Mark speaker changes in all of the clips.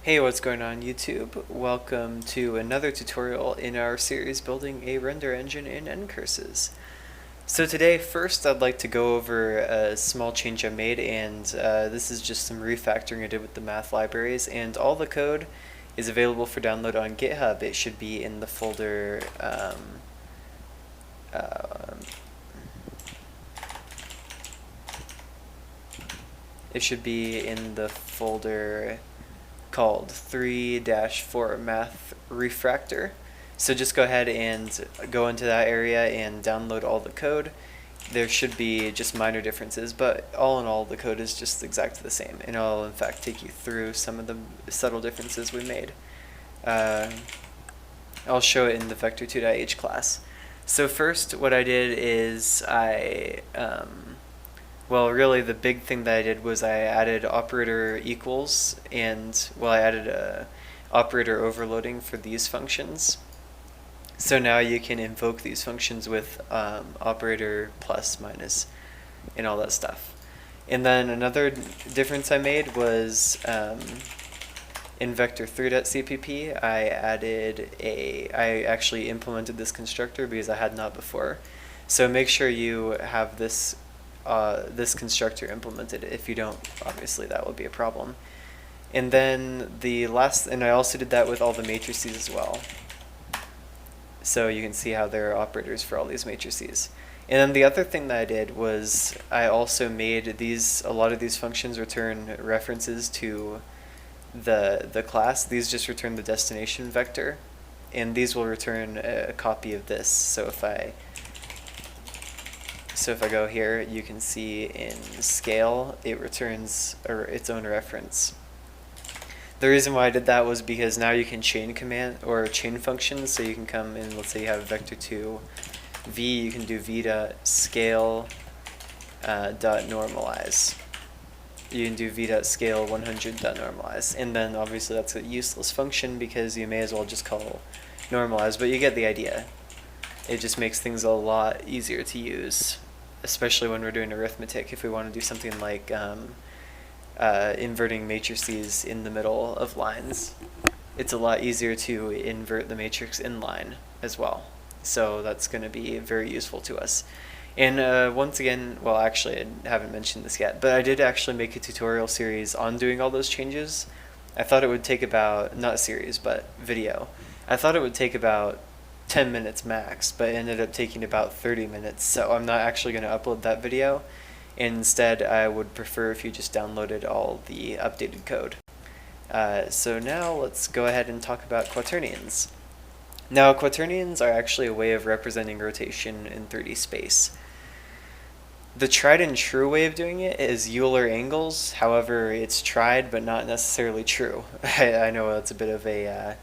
Speaker 1: Hey, what's going on YouTube? Welcome to another tutorial in our series building a render engine in Ncurses. So today, first I'd like to go over a small change I made, and this is just some refactoring I did with the math libraries, and all the code is available for download on GitHub. It should be in the folder called 3-4 Math Refactor. So just go ahead and go into that area and download all the code. There should be just minor differences, but all in all the code is just exactly the same, and I'll in fact take you through some of the subtle differences we made. I'll show it in the vector2.h class. So first what I did is well, really the big thing that I did was I added operator equals, and I added a operator overloading for these functions. So now you can invoke these functions with operator plus, minus, and all that stuff. And then another difference I made was in vector3.cpp I actually implemented this constructor because I had not before. So make sure you have this constructor implemented. If you don't, obviously that will be a problem. And then and I also did that with all the matrices as well. So you can see how there are operators for all these matrices. And then the other thing that I did was I also made a lot of these functions return references to the class. These just return the destination vector, and these will return a copy of this. So if I go here, you can see in scale it returns its own reference. The reason why I did that was because now you can chain command or chain functions. So you can come in, let's say you have vector2 v, you can do v.scale .normalize. You can do v.scale 100.normalize, and then obviously that's a useless function because you may as well just call normalize, but you get the idea. It just makes things a lot easier to use, especially when we're doing arithmetic. If we want to do something like inverting matrices in the middle of lines, it's a lot easier to invert the matrix in line as well. So that's going to be very useful to us. And once again, well, actually I haven't mentioned this yet, but I did actually make a tutorial series on doing all those changes. I thought it would take about, not a series, but video. I thought it would take about 10 minutes max, but it ended up taking about 30 minutes, so I'm not actually going to upload that video. Instead, I would prefer if you just downloaded all the updated code. So now let's go ahead and talk about Quaternions. Now, Quaternions are actually a way of representing rotation in 3D space. The tried and true way of doing it is Euler angles. However, it's tried but not necessarily true. I know that's a bit of a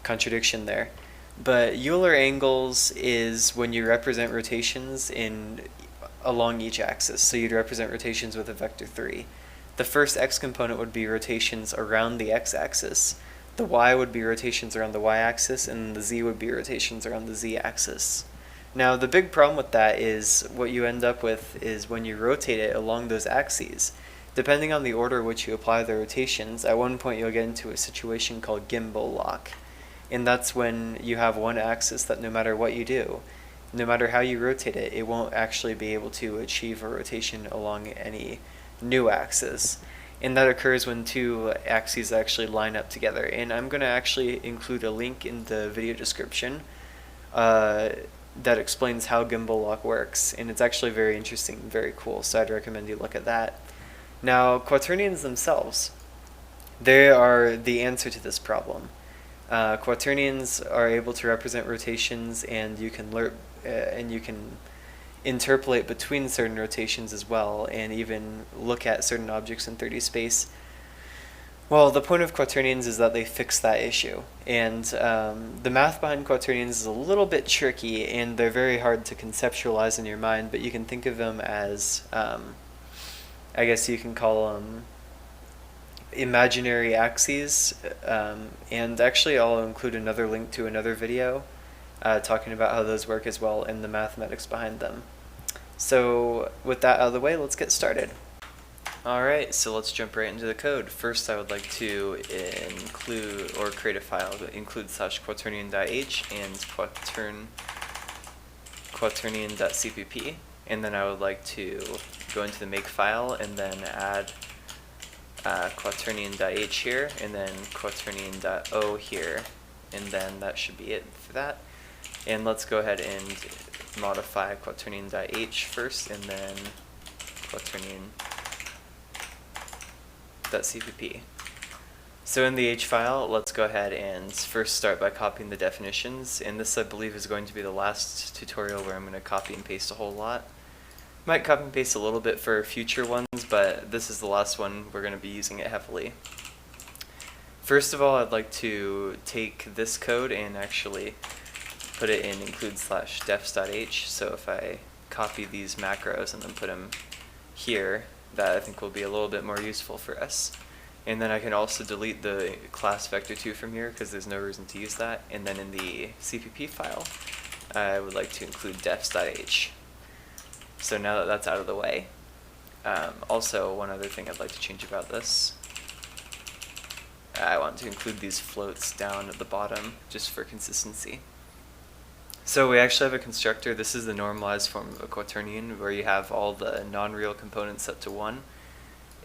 Speaker 1: contradiction there. But Euler angles is when you represent rotations along each axis. So you'd represent rotations with a vector 3. The first x component would be rotations around the x-axis. The y would be rotations around the y-axis, and the z would be rotations around the z-axis. Now the big problem with that is what you end up with is when you rotate it along those axes, depending on the order which you apply the rotations, at one point you'll get into a situation called gimbal lock. And that's when you have one axis that no matter what you do, no matter how you rotate it, it won't actually be able to achieve a rotation along any new axis. And that occurs when two axes actually line up together. And I'm going to actually include a link in the video description that explains how gimbal lock works. And it's actually very interesting and very cool, so I'd recommend you look at that. Now, Quaternions themselves, they are the answer to this problem. Quaternions are able to represent rotations, and you can interpolate between certain rotations as well, and even look at certain objects in 3D space. Well, the point of Quaternions is that they fix that issue, and the math behind Quaternions is a little bit tricky, and they're very hard to conceptualize in your mind, but you can think of them as, I guess you can call them imaginary axes, and actually I'll include another link to another video talking about how those work as well and the mathematics behind them. So with that out of the way, let's get started. Alright, so let's jump right into the code. First, I would like to include or create a file that includes /quaternion.h and quaternion.cpp, and then I would like to go into the make file and then add quaternion.h here and then quaternion.o here, and then that should be it for that. And let's go ahead and modify quaternion.h first and then quaternion.cpp. So in the H file, let's go ahead and first start by copying the definitions, and this I believe is going to be the last tutorial where I'm going to copy and paste a whole lot. Might copy and paste a little bit for future ones, but this is the last one we're going to be using it heavily. First of all, I'd like to take this code and actually put it in include/defs.h, so if I copy these macros and then put them here, that I think will be a little bit more useful for us. And then I can also delete the class vector2 from here because there's no reason to use that. And then in the CPP file, I would like to include defs.h. So now that that's out of the way, also one other thing I'd like to change about this, I want to include these floats down at the bottom just for consistency. So we actually have a constructor. This is the normalized form of a quaternion where you have all the non-real components set to 1.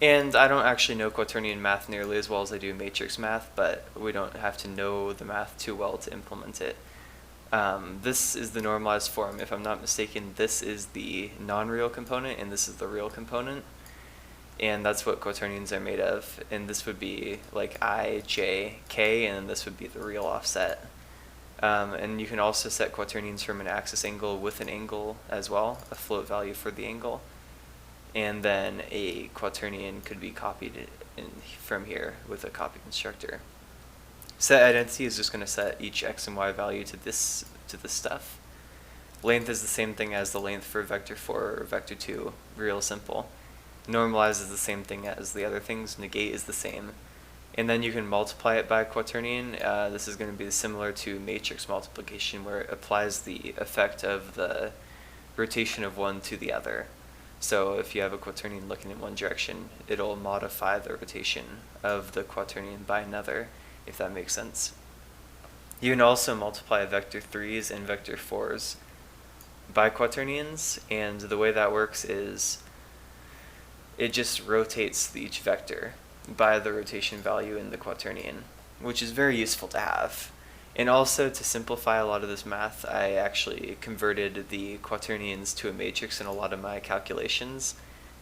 Speaker 1: And I don't actually know quaternion math nearly as well as I do matrix math, but we don't have to know the math too well to implement it. This is the normalized form. If I'm not mistaken, this is the non-real component and this is the real component. And that's what quaternions are made of. And this would be like I, j, k, and this would be the real offset. And you can also set quaternions from an axis angle with an angle as well, a float value for the angle. And then a quaternion could be copied from here with a copy constructor. Set identity is just going to set each x and y value to this stuff. Length is the same thing as the length for vector4 or vector2, real simple. Normalize is the same thing as the other things, negate is the same. And then you can multiply it by a quaternion. This is going to be similar to matrix multiplication where it applies the effect of the rotation of one to the other. So if you have a quaternion looking in one direction, it'll modify the rotation of the quaternion by another, if that makes sense. You can also multiply vector 3's and vector 4's by quaternions, and the way that works is it just rotates each vector by the rotation value in the quaternion, which is very useful to have. And also, to simplify a lot of this math, I actually converted the quaternions to a matrix in a lot of my calculations.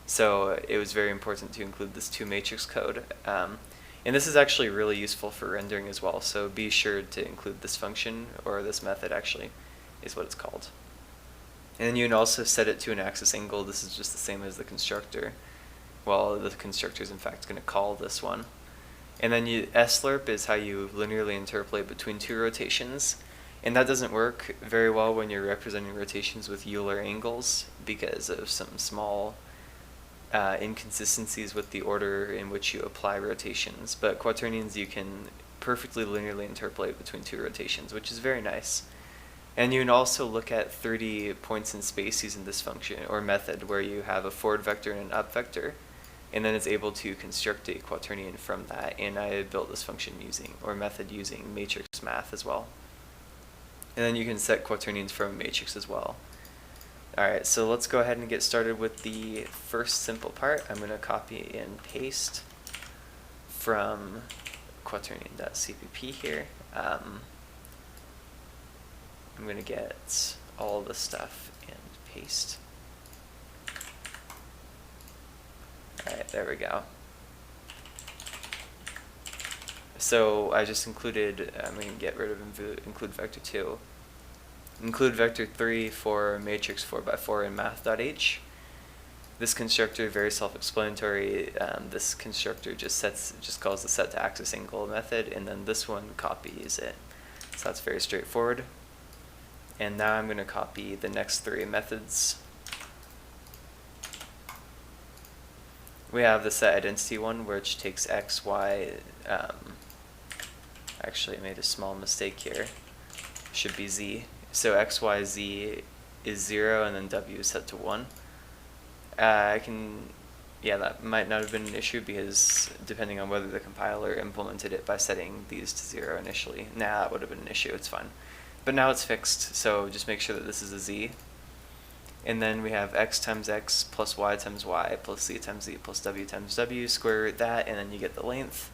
Speaker 1: So it was very important to include this to-matrix code. And this is actually really useful for rendering as well, so be sure to include this function, or this method actually, is what it's called. And then you can also set it to an axis angle. This is just the same as the constructor. Well, the constructor is in fact going to call this one. And then slurp is how you linearly interpolate between two rotations. And that doesn't work very well when you're representing rotations with Euler angles because of some small inconsistencies with the order in which you apply rotations. But quaternions you can perfectly linearly interpolate between two rotations, which is very nice. And you can also look at 30 points in space using this function or method where you have a forward vector and an up vector. And then it's able to construct a quaternion from that. And I built this function method using matrix math as well. And then you can set quaternions from a matrix as well. Alright, so let's go ahead and get started with the first simple part. I'm going to copy and paste from quaternion.cpp here. I'm going to get all the stuff and paste. Alright, there we go. So I just included, I'm going to get rid of include vector 2. Include vector 3 for matrix 4x4 in math.h. This constructor, very self-explanatory. This constructor just calls the set to axis angle method, and then this one copies it. So that's very straightforward. And now I'm going to copy the next three methods. We have the set identity one, which takes x, y. Actually, I made a small mistake here. Should be z. So x, y, z is 0, and then w is set to 1. yeah, that might not have been an issue because depending on whether the compiler implemented it by setting these to 0 initially, that would have been an issue. It's fine. But now it's fixed, so just make sure that this is a z. And then we have x times x plus y times y plus z times z plus w times w, square root that, and then you get the length.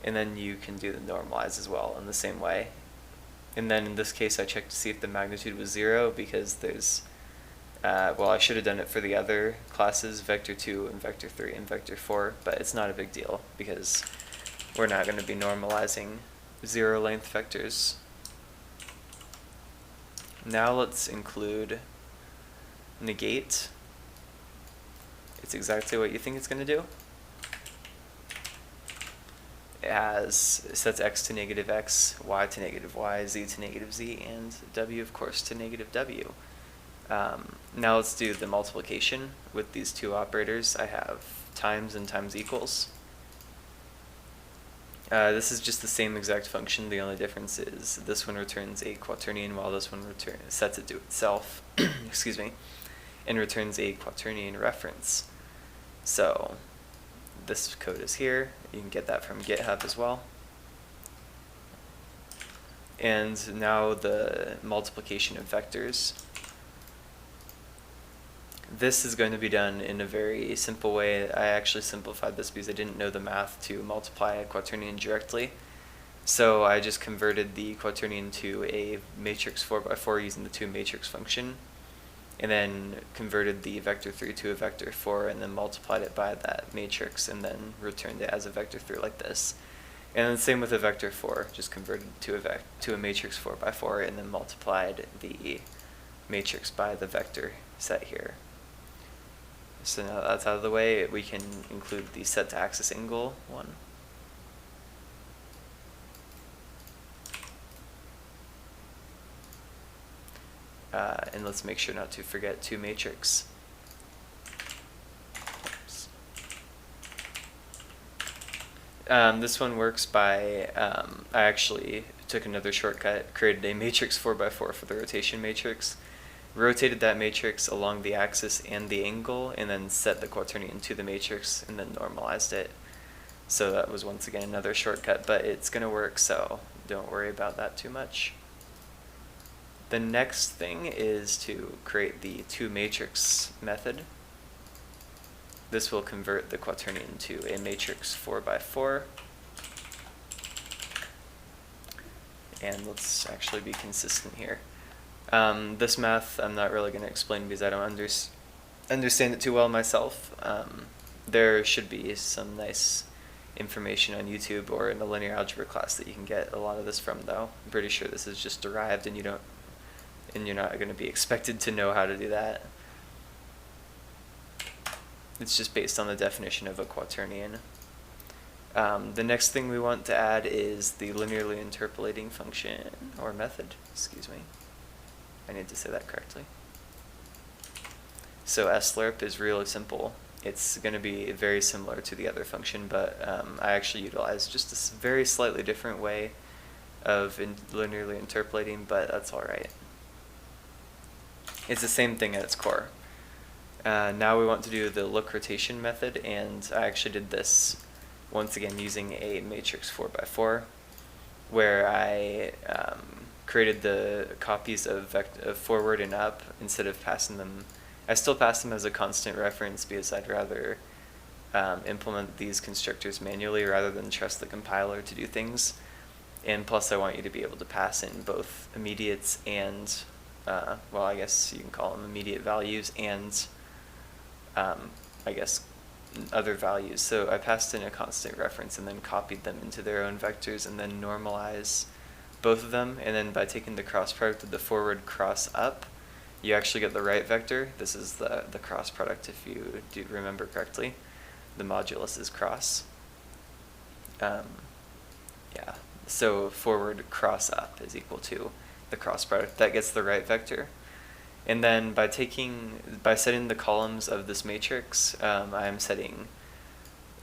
Speaker 1: And then you can do the normalize as well in the same way. And then in this case I checked to see if the magnitude was 0 because there's, well, I should have done it for the other classes, vector 2 and vector 3 and vector 4, but it's not a big deal because we're not going to be normalizing 0 length vectors. Now let's include negate. It's exactly what you think it's going to do. It sets x to negative x, y to negative y, z to negative z, and w, of course, to negative w. Now let's do the multiplication with these two operators. I have times and times equals. This is just the same exact function. The only difference is this one returns a quaternion while this one sets it to itself, excuse me, and returns a quaternion reference. So this code is here. You can get that from GitHub as well. And now the multiplication of vectors. This is going to be done in a very simple way. I actually simplified this because I didn't know the math to multiply a quaternion directly. So I just converted the quaternion to a matrix 4x4 using the toMatrix function, and then converted the vector 3 to a vector 4, and then multiplied it by that matrix, and then returned it as a vector 3 like this. And then same with a vector 4, just converted to a matrix 4x4, and then multiplied the matrix by the vector set here. So now that's out of the way, we can include the set to axis angle one. And let's make sure not to forget toMatrix. This one works by, I actually took another shortcut, created a matrix 4x4 for the rotation matrix, rotated that matrix along the axis and the angle, and then set the quaternion to the matrix, and then normalized it. So that was once again another shortcut, but it's going to work, so don't worry about that too much. The next thing is to create the toMatrix method. This will convert the quaternion to a matrix 4x4. And let's actually be consistent here. This math I'm not really going to explain because I don't understand it too well myself. There should be some nice information on YouTube or in a linear algebra class that you can get a lot of this from, though. I'm pretty sure this is just derived and you're not going to be expected to know how to do that. It's just based on the definition of a quaternion. The next thing we want to add is the linearly interpolating function, or method, excuse me. I need to say that correctly. So slurp is really simple. It's going to be very similar to the other function, but I actually utilize just a very slightly different way of linearly interpolating, but that's alright. It's the same thing at its core. Now we want to do the look rotation method, and I actually did this once again using a matrix 4x4, where I created the copies of forward and up instead of passing them. I still pass them as a constant reference because I'd rather implement these constructors manually rather than trust the compiler to do things. And plus I want you to be able to pass in both immediates and, well, I guess you can call them immediate values and I guess other values. So I passed in a constant reference and then copied them into their own vectors and then normalize both of them, and then by taking the cross product of the forward cross up, you actually get the right vector. This is the cross product if you do remember correctly. The modulus is cross. Yeah, so forward cross up is equal to the cross product. That gets the right vector. And then by setting the columns of this matrix, I am setting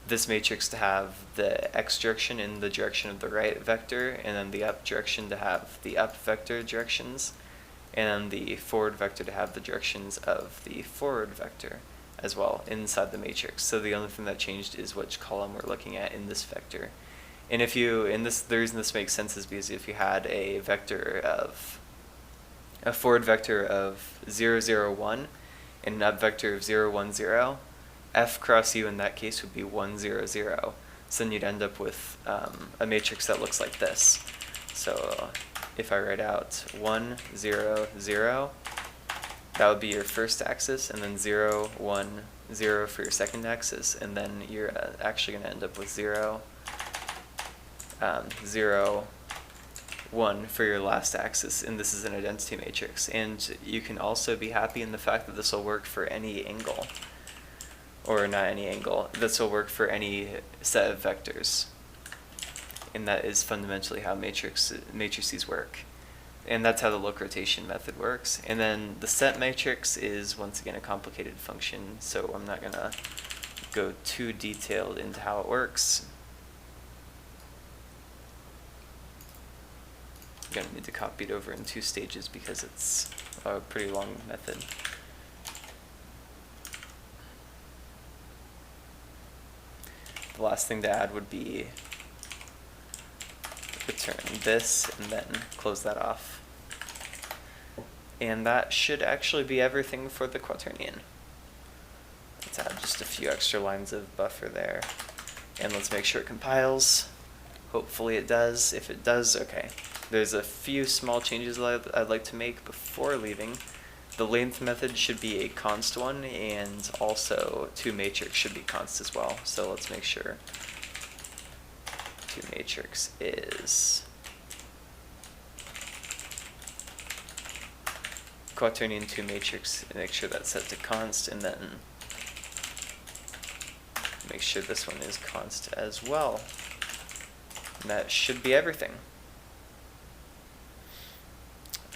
Speaker 1: this matrix to have the x direction in the direction of the right vector, and then the up direction to have the up vector directions, and the forward vector to have the directions of the forward vector. as well inside the matrix. So the only thing that changed is which column we're looking at in this vector. And if you, the reason this makes sense is because if you had a forward vector of 0, 0, 1 and an up vector of 0, 1, 0, F cross U in that case would be 1, 0, 0. So then you'd end up with a matrix that looks like this. So if I write out 1, 0, 0, that would be your first axis, and then 0, 1, 0 for your second axis, and then you're actually going to end up with 0, 0, 1 for your last axis, and this is an identity matrix. And you can also be happy in the fact that this will work for any angle, or not any angle, this will work for any set of vectors. And that is fundamentally how matrices work. And that's how the look rotation method works. And then the set matrix is once again a complicated function, so I'm not going to go too detailed into how it works. I'm going to need to copy it over in 2 stages because it's a pretty long method. The last thing to add would be return this and then close that off. And that should actually be everything for the quaternion. Let's add just a few extra lines of buffer there. And let's make sure it compiles. Hopefully it does. If it does, okay. There's a few small changes that I'd like to make before leaving. The length method should be a const one, and also toMatrix should be const as well. So let's make sure toMatrix is quaternion toMatrix, and make sure that's set to const, and then make sure this one is const as well. And that should be everything.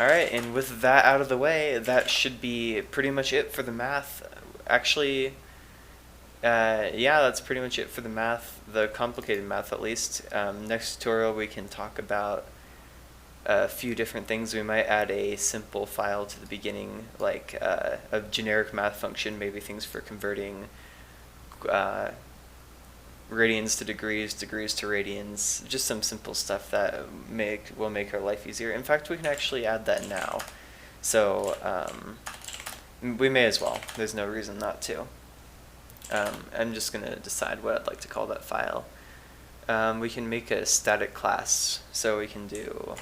Speaker 1: Alright, and with that out of the way, that should be pretty much it for the math. Actually, yeah, that's pretty much it for the math, the complicated math at least. Next tutorial we can talk about a few different things. We might add a simple file to the beginning, like a generic math function, maybe things for converting radians to degrees, degrees to radians, just some simple stuff that will make our life easier. In fact, we can actually add that now. So we may as well. There's no reason not to. I'm just going to decide what I'd like to call that file. We can make a static class, so we can do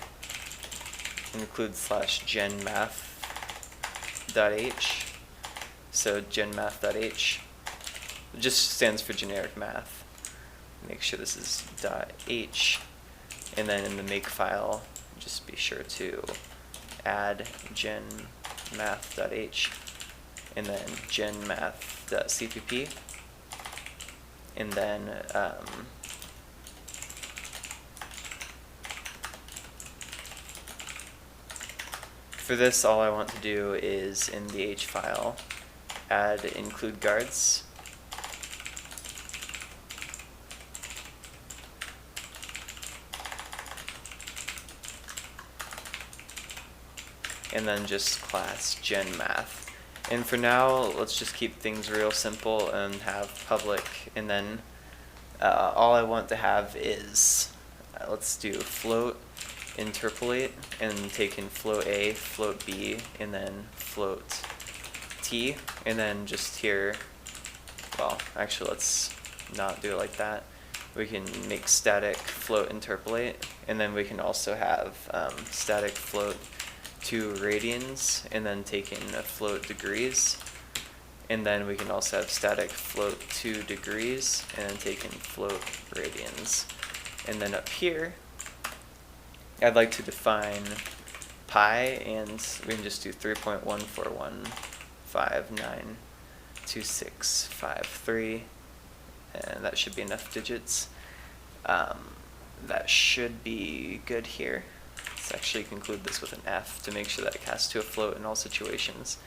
Speaker 1: include /genmath.h. So genmath.h just stands for generic math. Make sure this is .h, and then in the make file, just be sure to add genmath.h, and then genmath.cpp, and then for this, all I want to do is in the h file add include guards. And then just class genmath. And for now, let's just keep things real simple and have public. And then all I want to have is, let's do float interpolate, and take in float A, float B, and then float T. And then just here, well, actually let's not do it like that. We can make static float interpolate, and then we can also have static float 2 radians, and then take in a float degrees, and then we can also have static float 2 degrees, and then take in float radians. And then up here, I'd like to define pi, and we can just do 3.141592653, and that should be enough digits. That should be good here. Let's actually conclude this with an F to make sure that it casts to a float in all situations.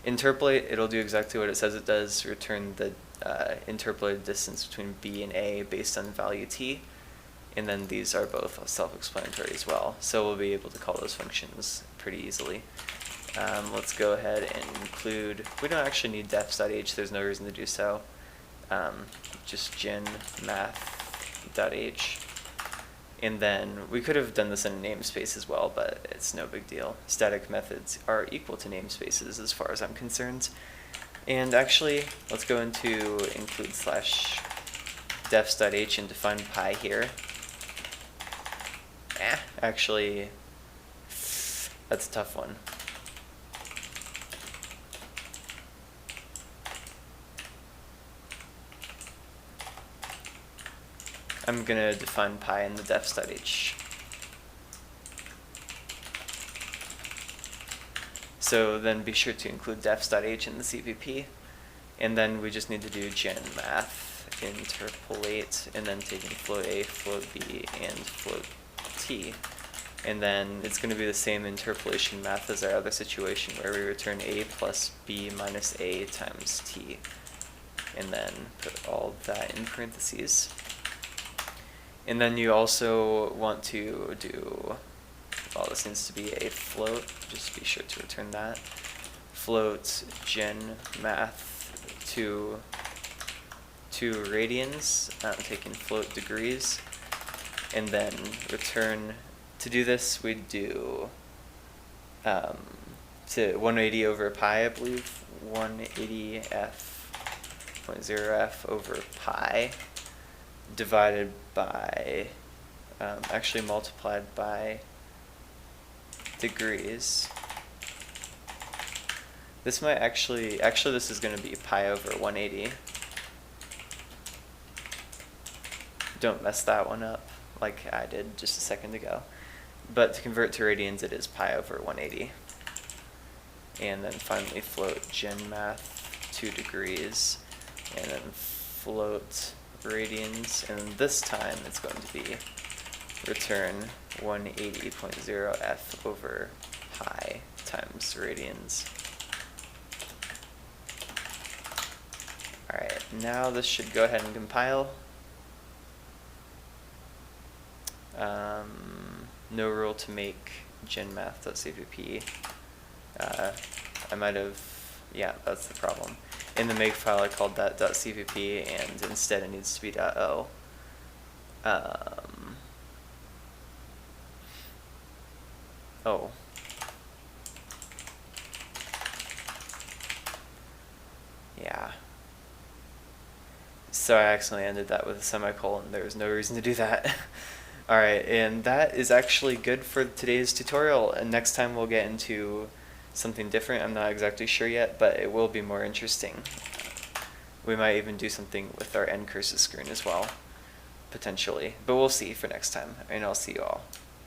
Speaker 1: Interpolate, it'll do exactly what it says it does, return the interpolated distance between B and A based on value T, and then these are both self-explanatory as well, so we'll be able to call those functions pretty easily. Let's go ahead and include, we don't actually need defs.h, there's no reason to do so. Just gen math.h. And then we could have done this in a namespace as well, but it's no big deal. Static methods are equal to namespaces as far as I'm concerned. And actually, let's go into include slash defs.h and define pi here. Actually, that's a tough one. I'm gonna define pi in the defs.h. So then be sure to include defs.h in the CVP. And then we just need to do gen math, interpolate, and then taking float A, float B, and float T. And then it's going to be the same interpolation math as our other situation where we return A plus B minus A times T. And then put all of that in parentheses. And then you also want to do, well, this needs to be a float, just be sure to return that. Float gen math to radians, taking float degrees, and then return. To do this, we'd do to 180 over pi, I believe, 180f.0f over pi divided by, actually multiplied by degrees. This might actually this is going to be pi over 180. Don't mess that one up like I did just a second ago. But to convert to radians, it is pi over 180. And then finally float gen math 2 degrees, and then float radians, and this time it's going to be return 180.0f over pi times radians. Alright, now this should go ahead and compile. No rule to make genmath.cpp. I might have, yeah, that's the problem. In the make file I called that .cpp, and instead it needs to be .o. Oh. Yeah. So I accidentally ended that with a semicolon. There was no reason to do that. Alright, and that is actually good for today's tutorial. And next time we'll get into something different. I'm not exactly sure yet, but it will be more interesting. We might even do something with our Ncurses screen as well, potentially. But we'll see for next time, and I'll see you all.